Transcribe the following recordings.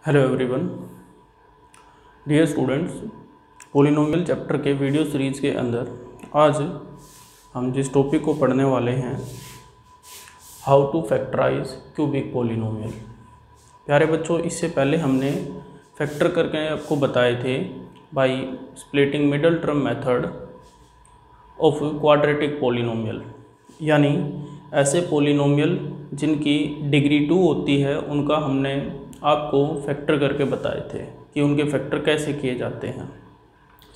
Hello everyone, dear students, polynomial chapter के video series के अंदर आज हम जिस टॉपिक को पढ़ने वाले हैं, how to factorise cubic polynomial. प्यारे बच्चों, इससे पहले हमने फैक्टर करके आपको बताए थे by splitting middle term method of quadratic polynomial, यानी ऐसे पॉलिनोमियल जिनकी डिग्री 2 होती है उनका हमने आपको फैक्टर करके बताए थे कि उनके फैक्टर कैसे किए जाते हैं।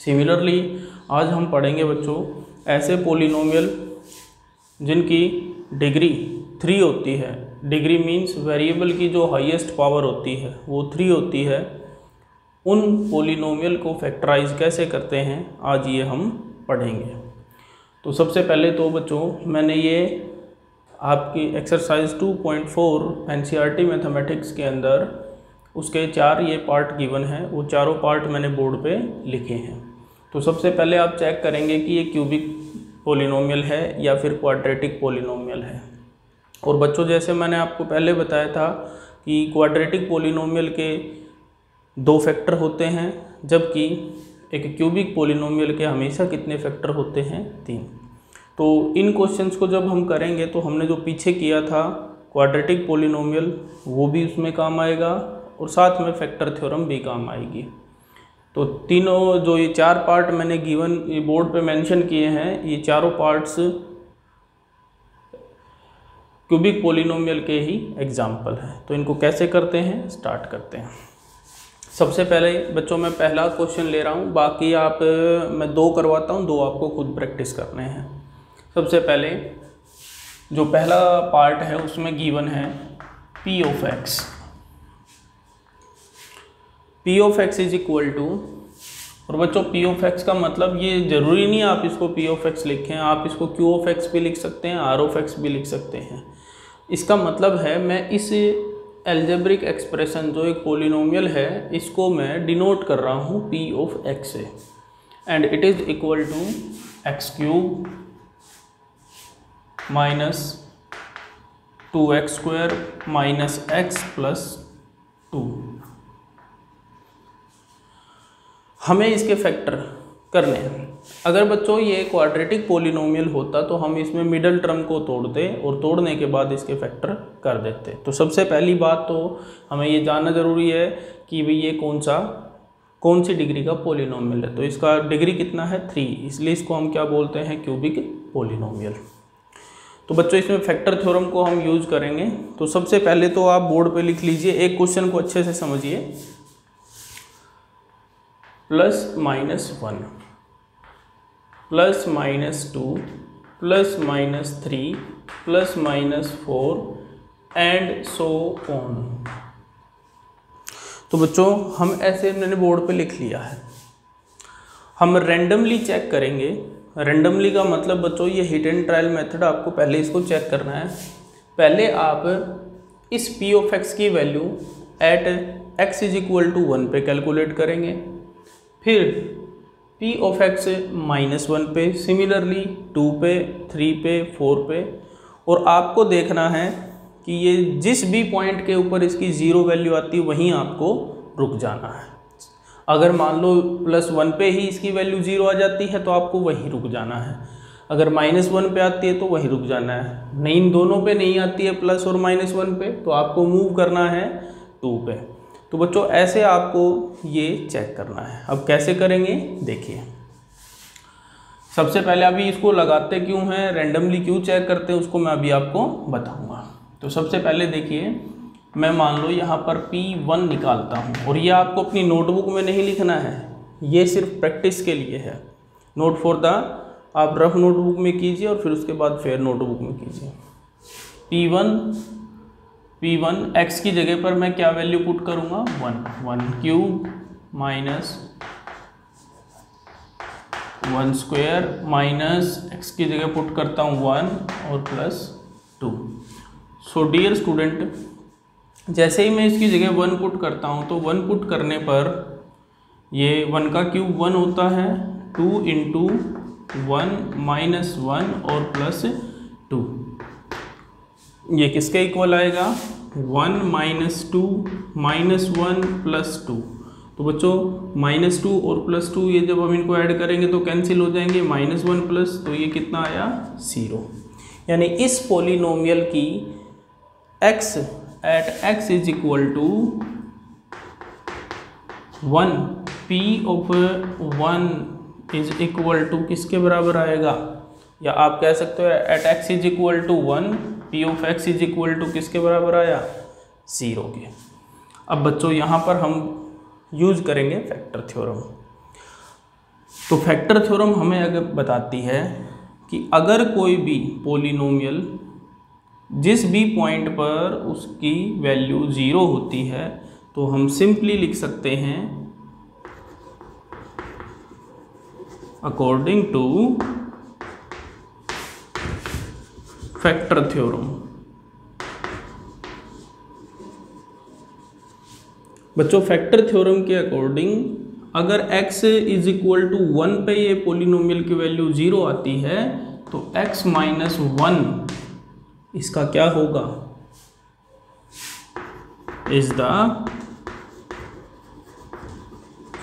सिमिलरली आज हम पढ़ेंगे बच्चों ऐसे पॉलिनोमियल जिनकी डिग्री 3 होती है। डिग्री मीन्स वेरिएबल की जो हाईएस्ट पावर होती है वो 3 होती है। उन पॉलिनोमियल को फैक्टराइज कैसे करते हैं आज ये हम पढ़ेंगे। तो सबसे पहले तो बच्चों मैंने ये आपकी एक्सरसाइज 2.4 एनसीईआरटी मैथमेटिक्स के अंदर उसके 4 ये पार्ट गिवन हैं, वो चारों पार्ट मैंने बोर्ड पे लिखे हैं। तो सबसे पहले आप चेक करेंगे कि ये क्यूबिक पॉलिनोमियल है या फिर क्वाड्रेटिक पॉलिनोमियल है। और बच्चों जैसे मैंने आपको पहले बताया था कि क्वाड्रेटिक पॉलिनोमियल के 2 फैक्टर होते हैं, जबकि एक क्यूबिक पॉलिनोमियल के हमेशा कितने फैक्टर होते हैं? 3। तो इन क्वेश्चंस को जब हम करेंगे तो हमने जो पीछे किया था क्वाड्रेटिक पॉलिनोमियल वो भी उसमें काम आएगा और साथ में फैक्टर थ्योरम भी काम आएगी। तो तीनों जो ये 4 पार्ट मैंने गिवन बोर्ड पे मेंशन किए हैं, ये चारों पार्ट्स क्यूबिक पॉलिनोमियल के ही एग्जाम्पल हैं। तो इनको कैसे करते हैं स्टार्ट करते हैं। सबसे पहले बच्चों मैं पहला क्वेश्चन ले रहा हूँ, बाकी आप मैं 2 करवाता हूँ, 2 आपको खुद प्रैक्टिस करने हैं। सबसे पहले जो पहला पार्ट है उसमें गिवन है p of x। p of x is equal to, और बच्चों p ऑफ x का मतलब ये ज़रूरी नहीं आप इसको p ऑफ x लिखें, आप इसको q ऑफ x भी लिख सकते हैं, r ऑफ x भी लिख सकते हैं। इसका मतलब है मैं इस एल्जेब्रिक एक्सप्रेशन जो एक पॉलिनोमियल है इसको मैं डिनोट कर रहा हूँ p ऑफ x से, and it is equal to x cube minus 2x square minus x plus 2। हमें इसके फैक्टर करने हैं। अगर बच्चों ये क्वाड्रेटिक पॉलिनोमियल होता तो हम इसमें मिडल टर्म को तोड़ते और तोड़ने के बाद इसके फैक्टर कर देते। तो सबसे पहली बात तो हमें ये जानना ज़रूरी है कि भाई ये कौन सी डिग्री का पॉलिनोमियल है। तो इसका डिग्री कितना है? 3, इसलिए इसको हम क्या बोलते हैं? Cubic polynomial. तो बच्चों इसमें फैक्टर थ्योरम को हम यूज करेंगे। तो सबसे पहले तो आप बोर्ड पे लिख लीजिए, एक क्वेश्चन को अच्छे से समझिए। Plus minus 1 plus minus 2 plus minus 3 plus minus 4 and so on. तो बच्चों हम ऐसे मैंने बोर्ड पे लिख लिया है। हम रैंडमली चेक करेंगे। रैंडमली का मतलब बच्चों ये हिट एंड ट्रायल मेथड, आपको पहले इसको चेक करना है। पहले आप इस p ऑफ x की value at x is equal to 1 पे कैलकुलेट करेंगे, फिर p ऑफ x माइनस 1 पे, सिमिलरली 2 पे, 3 पे, 4 पे, और आपको देखना है कि ये जिस भी पॉइंट के ऊपर इसकी 0 वैल्यू आती है वहीं आपको रुक जाना है। अगर मान लो प्लस 1 पे ही इसकी वैल्यू 0 आ जाती है तो आपको वहीं रुक जाना है। अगर माइनस 1 पे आती है तो वहीं रुक जाना है। नहीं, इन दोनों पे नहीं आती है प्लस और माइनस 1 पे, तो आपको मूव करना है 2 पे। तो बच्चों ऐसे आपको ये चेक करना है। अब कैसे करेंगे देखिए। सबसे पहले अभी इसको लगाते क्यों हैं, रैंडमली क्यों चेक करते हैं, उसको मैं अभी आपको बताऊँगा। तो सबसे पहले देखिए, मैं मान लो यहाँ पर P1 निकालता हूँ, और ये आपको अपनी नोटबुक में नहीं लिखना है, ये सिर्फ प्रैक्टिस के लिए है। नोट फॉर द, आप रफ नोटबुक में कीजिए और फिर उसके बाद फेयर नोटबुक में कीजिए। P1 x की जगह पर मैं क्या वैल्यू पुट करूँगा? 1 cube minus 1 square minus x की जगह पुट करता हूँ 1 और प्लस 2। सो डियर स्टूडेंट, जैसे ही मैं इसकी जगह 1 पुट करता हूँ तो 1 पुट करने पर ये 1 का क्यूब 1 होता है, 2 इंटू 1 माइनस 1 और प्लस 2, ये किसके इक्वल आएगा? 1 - 2 -1 + 2। तो बच्चों -2 और +2 ये जब हम इनको ऐड करेंगे तो कैंसिल हो जाएंगे, -1 प्लस, तो ये कितना आया 0। यानी इस पोलिनोमियल की x @ x = 1, p of 1 = किसके बराबर आएगा, या आप कह सकते हो @ x = 1, p of x = किसके बराबर आया 0 के। अब बच्चों यहाँ पर हम यूज करेंगे फैक्टर थ्योरम। तो फैक्टर थ्योरम हमें अगर बताती है कि अगर कोई भी पोलिनोमियल जिस भी पॉइंट पर उसकी वैल्यू 0 होती है तो हम सिंपली लिख सकते हैं अकॉर्डिंग टू फैक्टर थ्योरम। बच्चों फैक्टर थ्योरम के अकॉर्डिंग अगर x = 1 पे ये पोलिनोमियल की वैल्यू 0 आती है तो x - 1 इसका क्या होगा, is the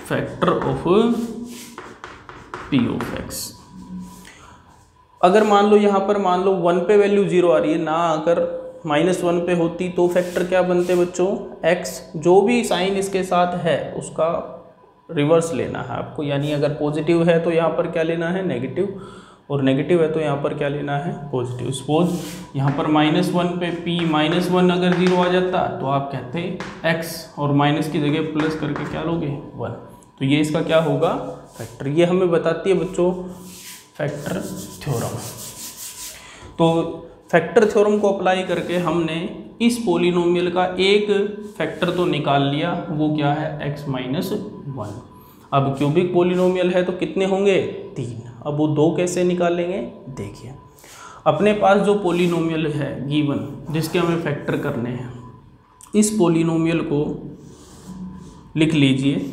factor of p of x। अगर मान लो यहाँ पर मान लो 1 पे वैल्यू 0 आ रही है ना, अगर -1 पे होती तो फैक्टर क्या बनते बच्चों, x जो भी साइन इसके साथ है उसका रिवर्स लेना है आपको, यानी अगर पॉजिटिव है तो यहाँ पर क्या लेना है नेगेटिव, और नेगेटिव है तो यहाँ पर क्या लेना है पॉजिटिव। सपोज यहाँ पर -1 पे p -1 अगर 0 आ जाता तो आप कहते x और माइनस की जगह प्लस करके क्या लोगे 1, तो ये इसका क्या होगा फैक्टर। ये हमें बताती है बच्चों फैक्टर थ्योरम। तो फैक्टर थ्योरम को अप्लाई करके हमने इस पोलिनोमियल का एक फैक्टर तो निकाल लिया, वो क्या है x - 1। अब क्यूबिक पोलिनोमियल है तो कितने होंगे 3। अब वो 2 कैसे निकालेंगे, देखिए अपने पास जो पोलिनोमियल है गिवन जिसके हमें फैक्टर करने हैं, इस पोलिनोमियल को लिख लीजिए।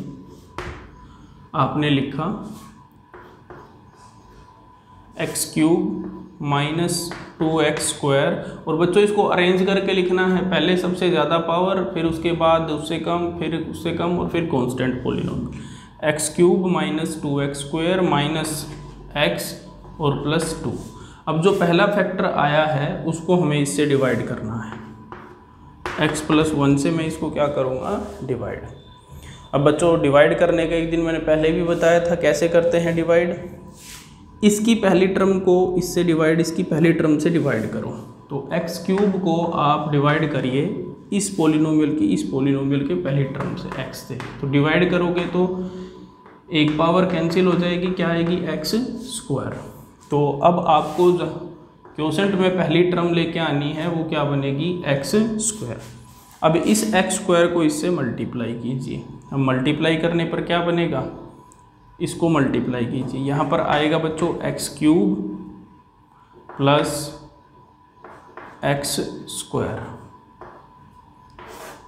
आपने लिखा x³ - 2x², और बच्चों इसको अरेंज करके लिखना है, पहले सबसे ज़्यादा पावर, फिर उसके बाद उससे कम, फिर उससे कम, और फिर constant polynomial. x³ - 2x² - x और +2। अब जो पहला फैक्टर आया है उसको हमें इससे डिवाइड करना है, x + 1 से मैं इसको क्या करूँगा डिवाइड। अब बच्चों डिवाइड करने का एक दिन मैंने पहले भी बताया था कैसे करते हैं डिवाइड। इसकी पहली टर्म को इससे डिवाइड, इसकी पहली टर्म से डिवाइड करो, तो x³ को आप डिवाइड करिए इस पोलिनोमियल की इस पोलिनोमियल के पहली टर्म से x से, तो डिवाइड करोगे तो एक पावर कैंसिल हो जाएगी, क्या आएगी x²। तो अब आपको क्वोशेंट में पहली टर्म लेके आनी है, वो क्या बनेगी x²। अब इस x² को इससे मल्टीप्लाई कीजिए। अब मल्टीप्लाई करने पर क्या बनेगा, इसको मल्टीप्लाई कीजिए, यहाँ पर आएगा बच्चों x³ + x²।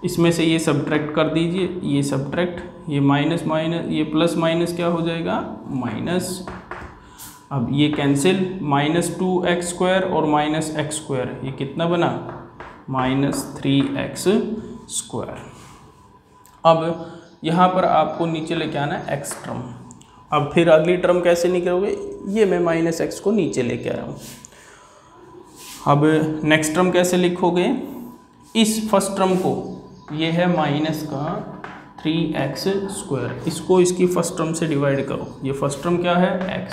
इसमें से ये सब्ट्रैक्ट कर दीजिए, ये सब्ट्रैक्ट, ये माइनस माइनस, ये प्लस माइनस क्या हो जाएगा माइनस। अब ये कैंसिल, -2x² और -x², ये कितना बना -3x²। अब यहाँ पर आपको नीचे लेके आना है x टर्म। अब फिर अगली टर्म कैसे निकलोगे, ये मैं -x को नीचे लेके आया हूँ। अब नेक्स्ट टर्म कैसे लिखोगे, इस फर्स्ट टर्म को, ये है -3x², इसको इसकी फर्स्ट टर्म से डिवाइड करो। ये फर्स्ट टर्म क्या है x,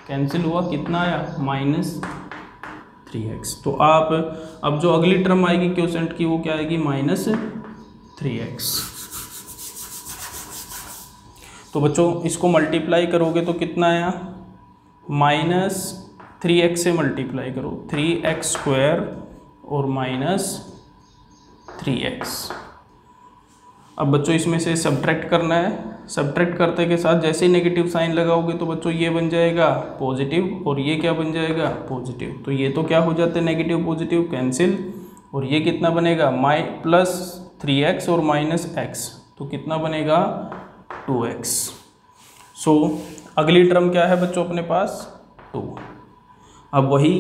कैंसिल हुआ, कितना आया -3x। तो आप अब जो अगली टर्म आएगी क्वोशेंट की वो क्या आएगी -3x। तो बच्चों इसको मल्टीप्लाई करोगे तो कितना आया -3x से मल्टीप्लाई करो, 3x² और -3x। अब बच्चों इसमें से सब्ट्रैक्ट करना है, सब्ट्रैक्ट करते के साथ जैसे ही नेगेटिव साइन लगाओगे तो बच्चों ये बन जाएगा पॉजिटिव और ये क्या बन जाएगा पॉजिटिव। तो ये तो क्या हो जाते हैं नेगेटिव पॉजिटिव कैंसिल, और ये कितना बनेगा +3x और -x, तो कितना बनेगा 2x। सो अगली टर्म क्या है बच्चों अपने पास 2। अब वही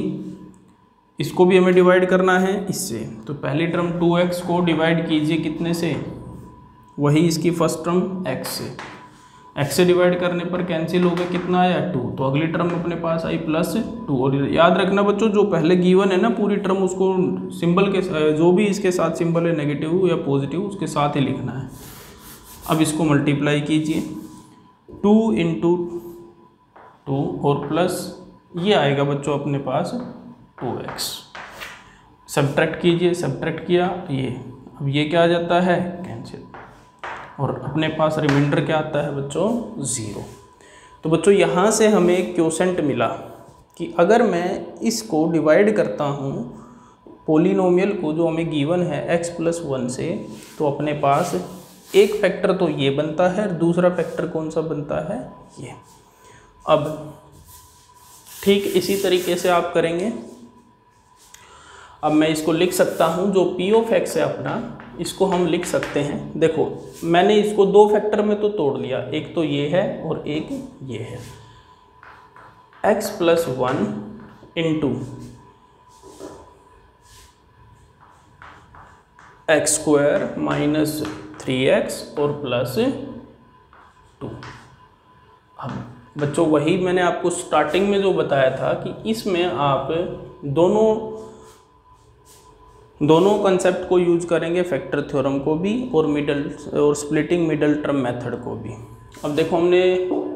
इसको भी हमें डिवाइड करना है इससे। तो पहली टर्म 2x को डिवाइड कीजिए कितने से, वही इसकी फर्स्ट टर्म x से। x से डिवाइड करने पर कैंसिल हो गया, कितना आया 2। तो अगली टर्म अपने पास आई +2। और याद रखना बच्चों, जो पहले गिवन है ना पूरी टर्म, उसको सिंबल के जो भी इसके साथ सिंबल है नेगेटिव या पॉजिटिव उसके साथ ही लिखना है। अब इसको मल्टीप्लाई कीजिए 2 × 2 और प्लस ये आएगा बच्चों अपने पास 2x। सब्ट्रैक्ट कीजिए, सब्ट्रैक्ट किया ये, अब ये क्या आ जाता है कैंसिल, और अपने पास रिमाइंडर क्या आता है बच्चों 0। तो बच्चों यहाँ से हमें क्वोशेंट मिला कि अगर मैं इसको डिवाइड करता हूँ पॉलिनोमियल को जो हमें गिवन है x+1 से, तो अपने पास एक फैक्टर तो ये बनता है, दूसरा फैक्टर कौन सा बनता है ये। अब ठीक इसी तरीके से आप करेंगे। अब मैं इसको लिख सकता हूँ, जो p ऑफ x है अपना, इसको हम लिख सकते हैं। देखो मैंने इसको दो फैक्टर में तो तोड़ लिया, एक तो ये है और एक ये है। x+1 × x² - 3x और +2। अब बच्चों वही मैंने आपको स्टार्टिंग में जो बताया था कि इसमें आप दोनों कंसेप्ट को यूज करेंगे, फैक्टर थ्योरम को भी और स्प्लिटिंग मिडल टर्म मेथड को भी। अब देखो हमने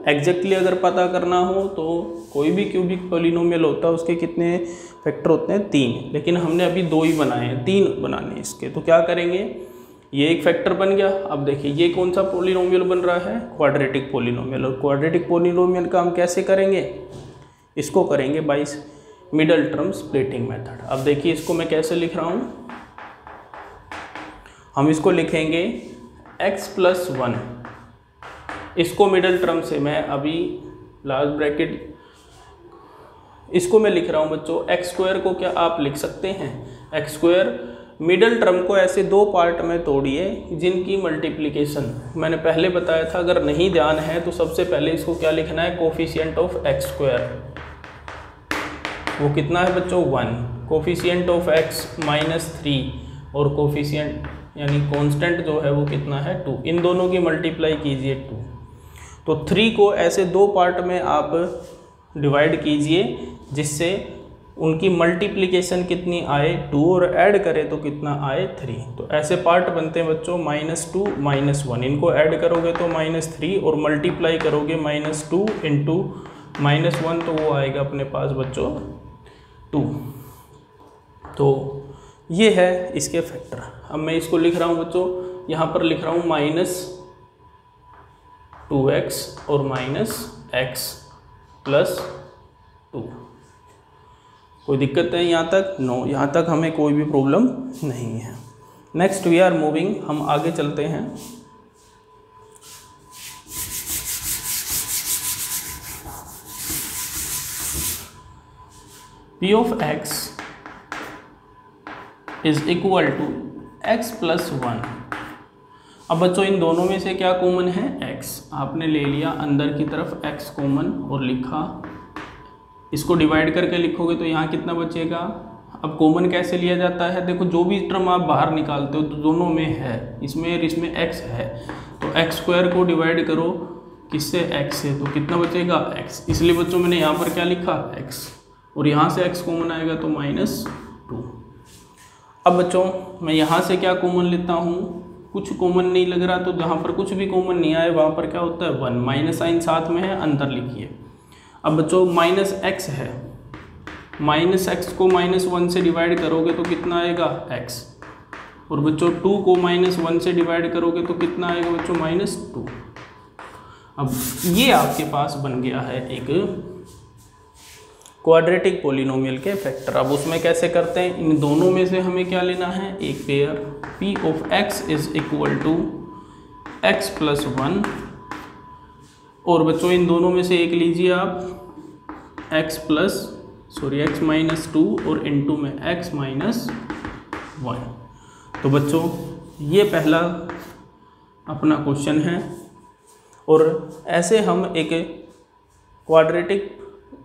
एग्जैक्टली अगर पता करना हो तो कोई भी क्यूबिक पॉलिनोमियल होता है उसके कितने फैक्टर होते हैं 3, लेकिन हमने अभी 2 ही बनाए हैं, 3 बनाने इसके। तो क्या करेंगे, ये एक फैक्टर बन गया। अब देखिए ये कौन सा पॉलिनोमियल बन रहा है, क्वाड्रेटिक पॉलिनोमियल। और क्वाड्रेटिक पॉलिनोमियल का हम कैसे करेंगे, इसको करेंगे by middle term splitting method. अब देखिए इसको मैं कैसे लिख रहा हूँ, हम इसको लिखेंगे x+1, इसको मिडल टर्म से मैं अभी लास्ट ब्रैकेट इसको मैं लिख रहा हूँ बच्चों x² को क्या आप लिख सकते हैं x²। मिडल टर्म को ऐसे दो पार्ट में तोड़िए जिनकी मल्टीप्लिकेशन मैंने पहले बताया था, अगर नहीं ध्यान है तो सबसे पहले इसको क्या लिखना है, कोफिशिएंट ऑफ x², वो कितना है बच्चों 1, कोफिशिएंट ऑफ x -3 और कोफिशिएंट यानी कांस्टेंट जो है वो कितना है 2, इन दोनों की मल्टीप्लाई कीजिए 2। तो 3 को ऐसे दो पार्ट में आप डिवाइड कीजिए जिससे उनकी मल्टीप्लिकेशन कितनी आए 2 और ऐड करें तो कितना आए 3। तो ऐसे पार्ट बनते हैं बच्चों -2 -1, इनको ऐड करोगे तो -3 और मल्टीप्लाई करोगे -2 × -1 तो वो आएगा अपने पास बच्चों 2। तो ये है इसके फैक्टर। अब मैं इसको लिख रहा हूँ बच्चों, यहाँ पर लिख रहा हूँ -2x और -x+2। कोई दिक्कत है यहाँ तक? नो, यहाँ तक हमें कोई भी प्रॉब्लम नहीं है। नेक्स्ट वी आर मूविंग, हम आगे चलते हैं। p of x is equal to x+1। अब बच्चों इन दोनों में से क्या कॉमन है, x। आपने ले लिया अंदर की तरफ x कॉमन और लिखा, इसको डिवाइड करके लिखोगे तो यहाँ कितना बचेगा। अब कॉमन कैसे लिया जाता है, देखो जो भी टर्म आप बाहर निकालते हो तो दोनों में है, इसमें x है तो x² को डिवाइड करो किससे, x से, तो कितना बचेगा x। इसलिए बच्चों मैंने यहाँ पर क्या लिखा x, और यहाँ से x कॉमन आएगा तो -2। अब बच्चों मैं यहाँ से क्या कॉमन लेता हूँ, कुछ कॉमन नहीं लग रहा तो जहाँ पर कुछ भी कॉमन नहीं आए वहाँ पर क्या होता है 1, माइनस साइन साथ में है, अंदर लिखिए। अब बच्चों -x है, -x को -1 से डिवाइड करोगे तो कितना आएगा x, और बच्चों 2 को -1 से डिवाइड करोगे तो कितना आएगा बच्चों -2। अब ये आपके पास बन गया है एक क्वाड्रेटिक पॉलिनोमियल के फैक्टर। अब उसमें कैसे करते हैं, इन दोनों में से हमें क्या लेना है, एक pair p of x is equal to x+1, और बच्चों इन दोनों में से एक लीजिए आप x -2 और इनटू में x -1। तो बच्चों ये पहला अपना क्वेश्चन है, और ऐसे हम एक क्वाड्रेटिक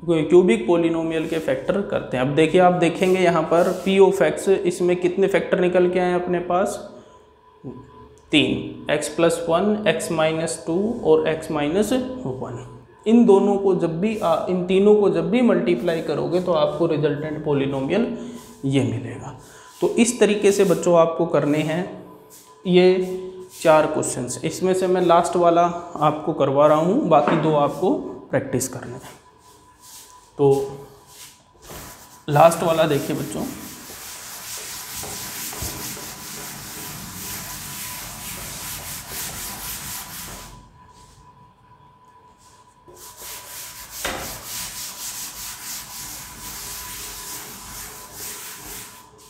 क्यूबिक पोलिनोमियल के फैक्टर करते हैं। अब देखिए, आप देखेंगे यहाँ पर p ऑफ x, इसमें कितने फैक्टर निकल के आए अपने पास? 3, x + 1, x - 2 और x - 1। इन दोनों को जब भी इन तीनों को जब भी मल्टीप्लाई करोगे तो आपको रिजल्टेंट पोलिनोमियल ये मिलेगा। तो इस तरीके से बच्चों आपको करने हैं ये 4 क्वेश्चंस। इसमें से मैं लास्ट वाला आपको करवा रहा हूँ, बाकी 2 आपको प्रैक्टिस करने हैं। तो लास्ट वाला देखिए बच्चों,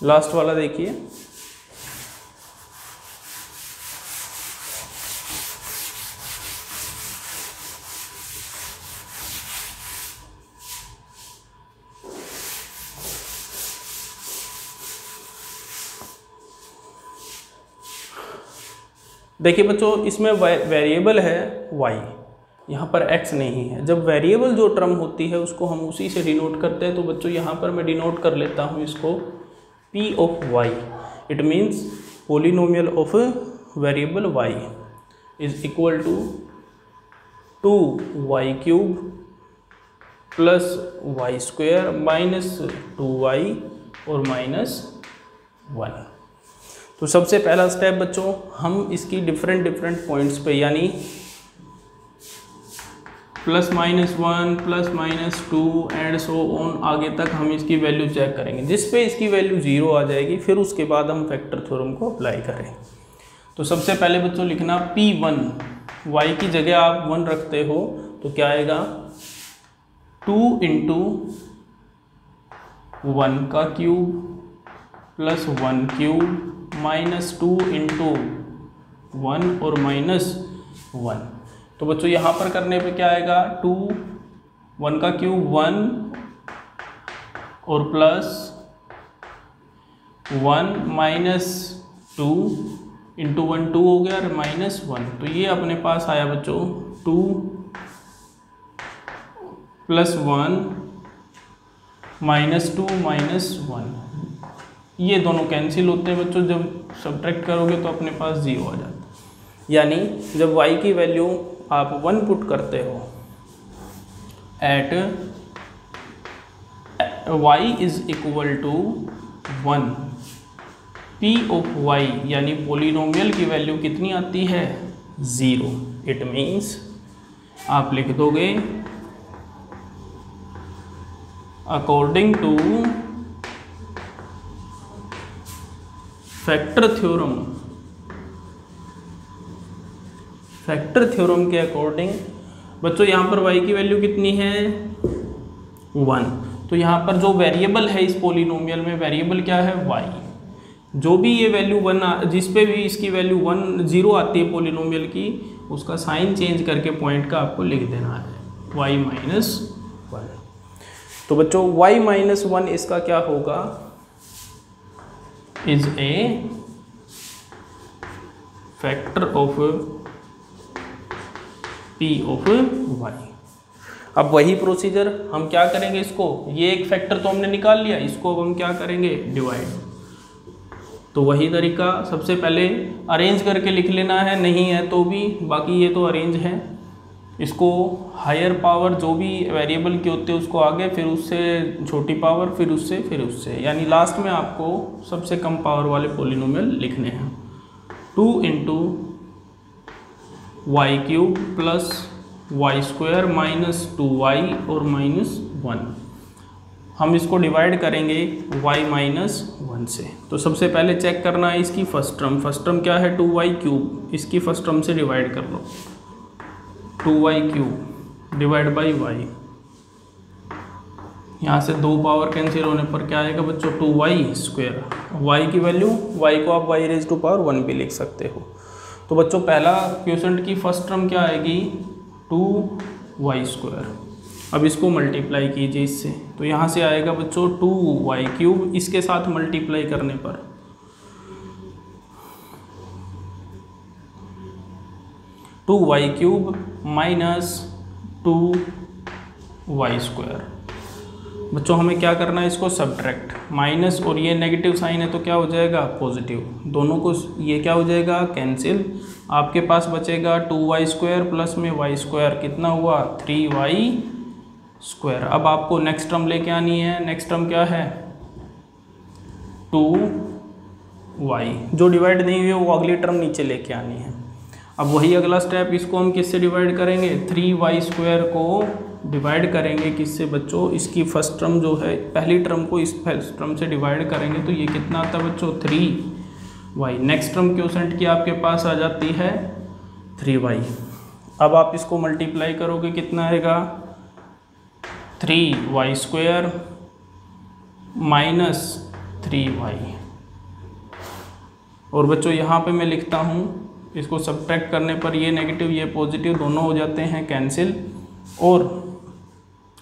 लास्ट वाला देखिए। देखिए बच्चों, इसमें वेरिएबल है y, यहाँ पर x नहीं है। जब वेरिएबल जो टर्म होती है उसको हम उसी से डिनोट करते हैं। तो बच्चों यहाँ पर मैं डिनोट कर लेता हूँ इसको p of y। It means polynomial of variable y is equal to 2y³ plus y² minus 2y और -1। तो सबसे पहला स्टेप बच्चों, हम इसकी डिफरेंट पॉइंट्स पे यानी +-1 +-2 एंड सो ऑन आगे तक हम इसकी वैल्यू चेक करेंगे। जिस पे इसकी वैल्यू 0 आ जाएगी फिर उसके बाद हम फैक्टर थ्योरम को अप्लाई करें। तो सबसे पहले बच्चों लिखना P1, y की जगह आप 1 रखते हो तो क्या आएगा? 2 × 1³ प्लस 1³ -2 × 1 और -1। तो बच्चों यहाँ पर करने पे क्या आएगा? 2, 1³ 1 और प्लस 1 -2 × 1 2 हो गया और -1। तो ये अपने पास आया बच्चों 2 + 1 -2 -1। ये दोनों कैंसिल होते हैं बच्चों। जब सब्ट्रैक्ट करोगे तो अपने पास 0 आ जाता है। यानी जब y की वैल्यू आप 1 पुट करते हो at y is equal to 1, p of y यानी पोलिनोमियल की वैल्यू कितनी आती है? 0। इट मीन्स आप लिख दोगे अकॉर्डिंग टू फैक्टर थ्योरम के अकॉर्डिंग बच्चों यहाँ पर y की वैल्यू कितनी है? 1। तो यहाँ पर जो वेरिएबल है इस पोलिनोमियल में, वेरिएबल क्या है? y। जो भी ये वैल्यू 1 जिस पे भी इसकी वैल्यू 0 आती है पोलिनोमियल की, उसका साइन चेंज करके पॉइंट का आपको लिख देना है y - 1। तो बच्चों y - 1 इसका क्या होगा? Is a factor of p of y। अब वही प्रोसीजर हम क्या करेंगे, इसको ये एक फैक्टर तो हमने निकाल लिया, इसको अब हम क्या करेंगे? डिवाइड। तो वही तरीका, सबसे पहले अरेंज करके लिख लेना है, नहीं है तो भी, बाकी ये तो अरेंज है। इसको हायर पावर जो भी वेरिएबल के होते हैं उसको आगे, फिर उससे छोटी पावर, फिर उससे, यानी लास्ट में आपको सबसे कम पावर वाले पोलिनोमियल लिखने हैं। 2 × y³ plus y² minus 2y और -1। हम इसको डिवाइड करेंगे y - 1 से। तो सबसे पहले चेक करना है इसकी फर्स्ट टर्म क्या है? 2y³। इसकी फर्स्ट टर्म से डिवाइड कर लो, 2y³ डिवाइड बाई y। यहाँ से 2 पावर कैंसिल होने पर क्या आएगा बच्चों? 2y²। y की वैल्यू, y को आप y⁻1 भी लिख सकते हो। तो बच्चों पहला क्वोशंट की फर्स्ट टर्म क्या आएगी? 2y²। अब इसको मल्टीप्लाई कीजिए इससे, तो यहाँ से आएगा बच्चों 2y³। इसके साथ मल्टीप्लाई करने पर 2y³ - 2y²। बच्चों हमें क्या करना है, इसको सब्ट्रैक्ट, माइनस और ये नेगेटिव साइन है तो क्या हो जाएगा पॉजिटिव, दोनों को ये क्या हो जाएगा कैंसिल। आपके पास बचेगा 2y² प्लस में y², कितना हुआ 3y²। अब आपको नेक्स्ट टर्म लेके आनी है, नेक्स्ट टर्म क्या है 2y, जो डिवाइड नहीं हुई है वो अगली टर्म नीचे लेके आनी है। अब वही अगला स्टेप, इसको हम किससे डिवाइड करेंगे, 3y² को डिवाइड करेंगे किससे बच्चों, इसकी फर्स्ट टर्म जो है पहली टर्म को इस फर्स्ट टर्म से डिवाइड करेंगे तो ये कितना आता है बच्चों 3y। नेक्स्ट टर्म क्वोशेंट की आपके पास आ जाती है 3y। अब आप इसको मल्टीप्लाई करोगे कितना आएगा 3y² माइनस 3y। और बच्चों यहाँ पे मैं लिखता हूँ, इसको सब्ट्रैक्ट करने पर ये नेगेटिव ये पॉजिटिव दोनों हो जाते हैं कैंसिल, और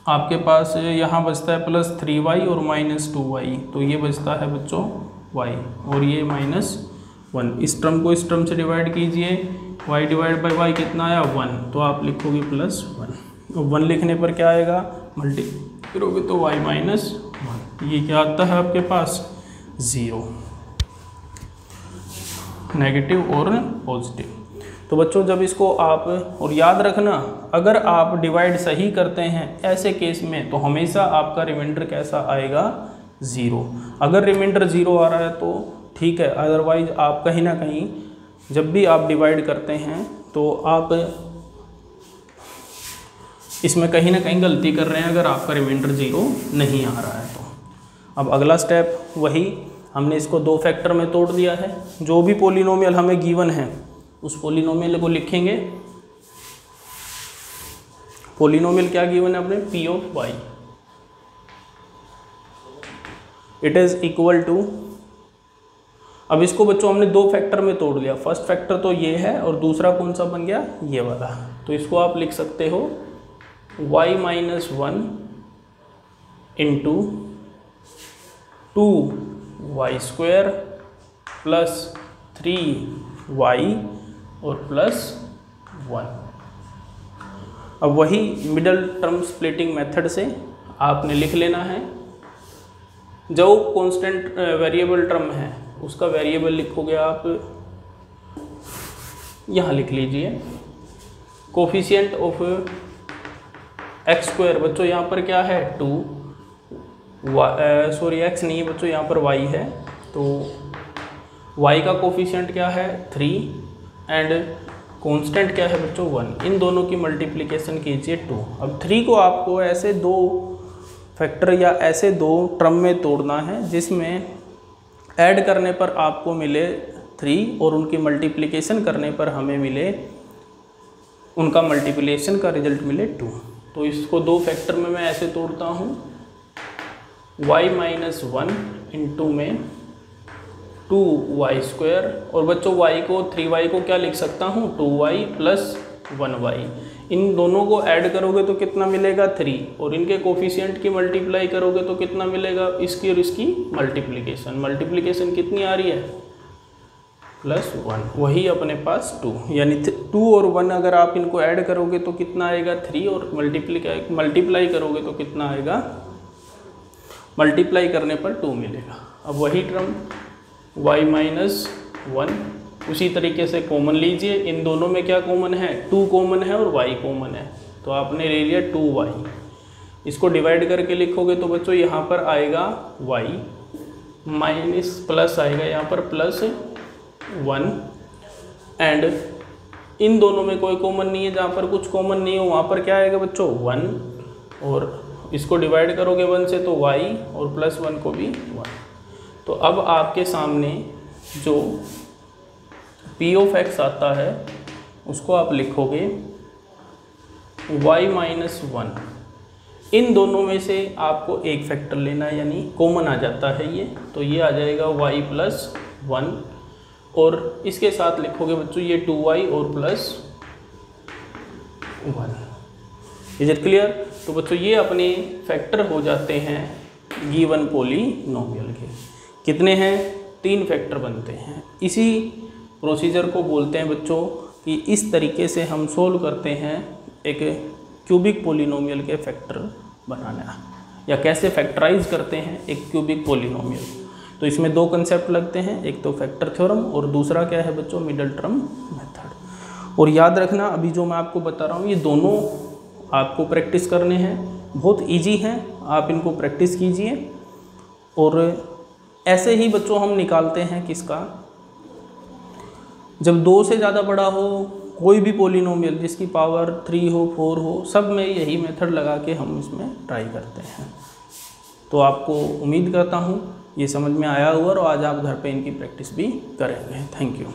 आपके पास यहाँ बचता है प्लस 3y और माइनस 2y, तो ये बचता है बच्चों y और ये -1। इस टर्म को इस टर्म से डिवाइड कीजिए, y डिवाइड बाई y कितना आया 1, तो आप लिखोगे +1। 1 लिखने पर क्या आएगा, मल्टी करोगे तो y -1, ये क्या आता है आपके पास 0, नेगेटिव और पॉजिटिव। तो बच्चों जब इसको आप, और याद रखना अगर आप डिवाइड सही करते हैं ऐसे केस में तो हमेशा आपका रिमाइंडर कैसा आएगा 0। अगर रिमाइंडर 0 आ रहा है तो ठीक है, अदरवाइज आप कहीं ना कहीं जब भी आप डिवाइड करते हैं तो आप इसमें कहीं ना कहीं गलती कर रहे हैं, अगर आपका रिमाइंडर 0 नहीं आ रहा है तो। अब अगला स्टेप वही, हमने इसको 2 फैक्टर में तोड़ दिया है, जो भी पॉलिनोमियल हमें गिवन है उस पॉलिनोमियल को लिखेंगे। पॉलिनोमियल क्या गिवन है अपने, p of y, it is equal to, अब इसको बच्चों हमने 2 फैक्टर में तोड़ लिया, फर्स्ट फैक्टर तो ये है और दूसरा कौन सा बन गया ये वाला, तो इसको आप लिख सकते हो y -1 into 2y² plus 3y और +1। अब वही मिडल टर्म स्प्लिटिंग मेथड से आपने लिख लेना है, जो कांस्टेंट वेरिएबल टर्म है उसका वेरिएबल लिखोगे आप, यहाँ लिख लीजिए कोफिशिएंट ऑफ x² बच्चों यहाँ पर क्या है 2, सॉरी x नहीं है बच्चों, यहाँ पर y है, तो y का कोफिशिएंट क्या है 3 एंड कांस्टेंट क्या है बच्चों 1, इन दोनों की मल्टीप्लिकेशन कीजिए 2। अब 3 को आपको ऐसे 2 फैक्टर या ऐसे 2 टर्म में तोड़ना है जिसमें ऐड करने पर आपको मिले 3 और उनकी मल्टीप्लिकेशन करने पर हमें मिले, उनका मल्टीप्लिकेशन का रिजल्ट मिले 2। तो इसको 2 फैक्टर में मैं ऐसे तोड़ता हूँ, y -1 इंटू में 2y², और बच्चों y को 3y को क्या लिख सकता हूँ 2y प्लस 1y, इन दोनों को ऐड करोगे तो कितना मिलेगा 3, और इनके कोफिशिएंट की मल्टीप्लाई करोगे तो कितना मिलेगा, इसकी और इसकी मल्टीप्लिकेशन कितनी आ रही है +1, वही अपने पास 2, यानी 2 और 1 अगर आप इनको ऐड करोगे तो कितना आएगा 3, और मल्टीप्लाई करोगे तो कितना आएगा, मल्टीप्लाई करने पर 2 मिलेगा। अब वही टर्म y -1 उसी तरीके से कॉमन लीजिए, इन दोनों में क्या कॉमन है 2 कॉमन है और y कॉमन है, तो आपने ले लिया 2y, इसको डिवाइड करके लिखोगे तो बच्चों यहाँ पर आएगा y माइनस प्लस आएगा यहाँ पर +1, एंड इन दोनों में कोई कॉमन नहीं है, जहाँ पर कुछ कॉमन नहीं हो वहाँ पर क्या आएगा बच्चों 1, और इसको डिवाइड करोगे 1 से तो y और +1 को भी 1। तो अब आपके सामने जो p ऑफ x आता है उसको आप लिखोगे y -1, इन दोनों में से आपको एक फैक्टर लेना है, यानी कॉमन आ जाता है ये, तो ये आ जाएगा y +1, और इसके साथ लिखोगे बच्चों ये 2y और +1। Is it clear? तो बच्चों ये अपने फैक्टर हो जाते हैं गिवन पॉलिनोमियल के, कितने हैं 3 फैक्टर बनते हैं। इसी प्रोसीजर को बोलते हैं बच्चों कि इस तरीके से हम सोल्व करते हैं एक क्यूबिक पॉलिनोमियल के फैक्टर बनाना। या कैसे फैक्टराइज करते हैं एक क्यूबिक पॉलिनोमियल। तो इसमें दो कंसेप्ट लगते हैं, एक तो फैक्टर थ्योरम और दूसरा क्या है बच्चों, मिडल टर्म मेथड। और याद रखना अभी जो मैं आपको बता रहा हूँ ये दोनों आपको प्रैक्टिस करने हैं, बहुत इजी हैं, आप इनको प्रैक्टिस कीजिए। और ऐसे ही बच्चों हम निकालते हैं किसका, जब 2 से ज़्यादा बड़ा हो कोई भी पॉलिनोमियल जिसकी पावर 3 हो 4 हो, सब में यही मेथड लगा के हम इसमें ट्राई करते हैं। तो आपको उम्मीद करता हूँ ये समझ में आया होगा और आज आप घर पे इनकी प्रैक्टिस भी करेंगे। Thank you.